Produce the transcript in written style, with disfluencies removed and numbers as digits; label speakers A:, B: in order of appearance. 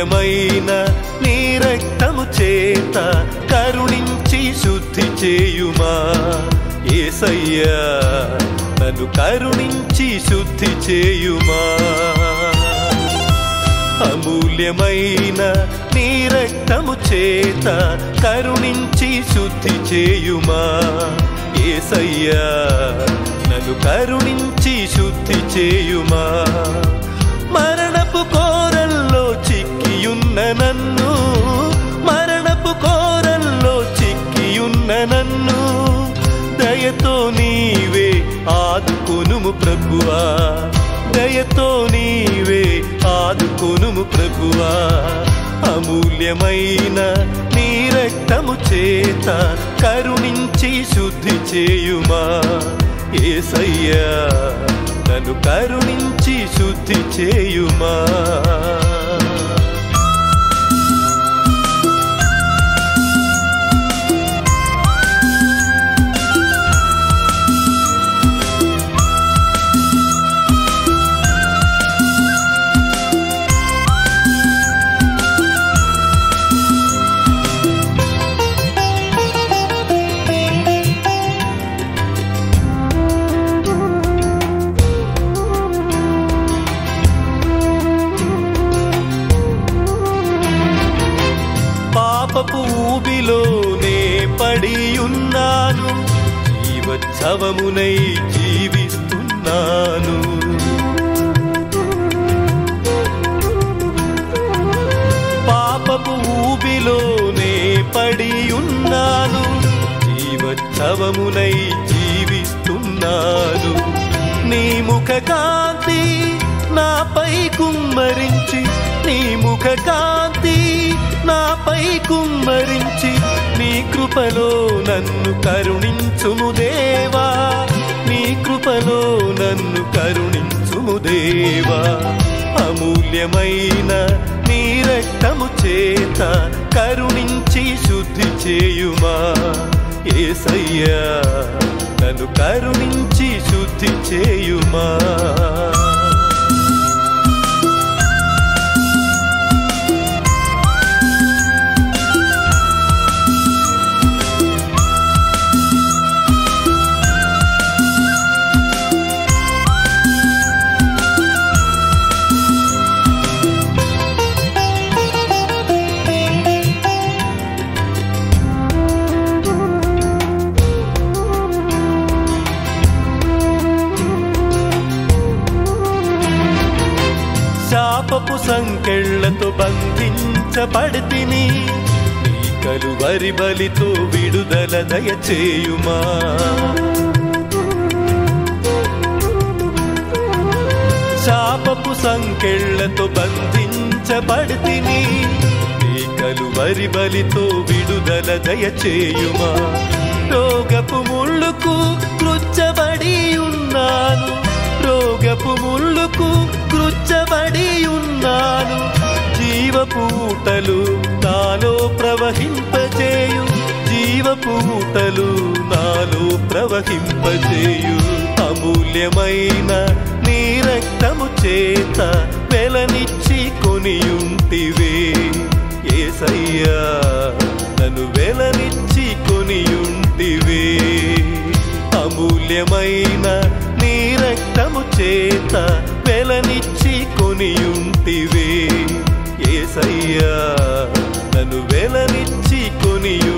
A: అమూల్యమైన నీ రక్తము చేత కరుణించి శుద్ధి చేయుమా యేసయ్యా నన్ను కరుణించి శుద్ధి చేయుమా అమూల్యమైన నీ రక్తము చేత కరుణించి శుద్ధి చేయుమా యేసయ్యా నన్ను కరుణించి శుద్ధి చేయుమా మరణపు కోరల్లో చిక్కియున్న నన్ను మరణపు కోరల్లో చిక్కియున్న నన్ను దయతో నీవే ఆదుకొనుము ప్రభువా దయతో నీవే ఆదుకొనుము ప్రభువా అమూల్యమైన నీ రక్తము చేత కరుణించి శుద్ధి చేయుమా యేసయ్యా నన్ను కరుణించి శుద్ధి చేయుమా పాపపు ఊబిలోనే పడియున్నాను జీవోత్సవమునై జీవిస్తున్నాను పాపపు ఊబిలోనే పడియున్నాను జీవోత్సవమునై జీవిస్తున్నాను నీ ముఖ కాంతి నాపై కుమ్మరించి నీ ముఖ కాంతి నాపై కుమ్మరించి నీ కృపలో నన్ను కరుణించుము దేవా నీ కృపలో నన్ను కరుణించుము దేవా అమూల్యమైన నీ రక్తము చేత కరుణించి శుద్ధి చేయుమా యేసయ్యా నన్ను కరుణించి శుద్ధి చేయుమా శాపపు సంకెళ్లతో బంధించబడితిని నీ కలువరి బలితో విడుదల దయచేయుమా శాపపు సంకెళ్లతో బంధించబడితిని నీ కలువరి బలితో విడుదల దయచేయుమా రోగపు ముళ్ళుకు కృచ్చబడి ఉన్నాను రోగపు ముళ్ళుకు కృచ్చబడి ఉన్నాను జీవపూటలు నాలో ప్రవహింపచేయు జీవపూటలు నాలో ప్రవహింపచేయు అమూల్యమైన నీ రక్తము చేత వెలనిచ్చి కొనియుంటివే యేసయ్యా నన్ను వెలనిచ్చి కొనియుంటివే అమూల్యమైన నీ రక్తము చేత వెలనిచ్చి కొనియుంటివే యేసయ్యా నన్ను వెలనిచ్చి కొనియు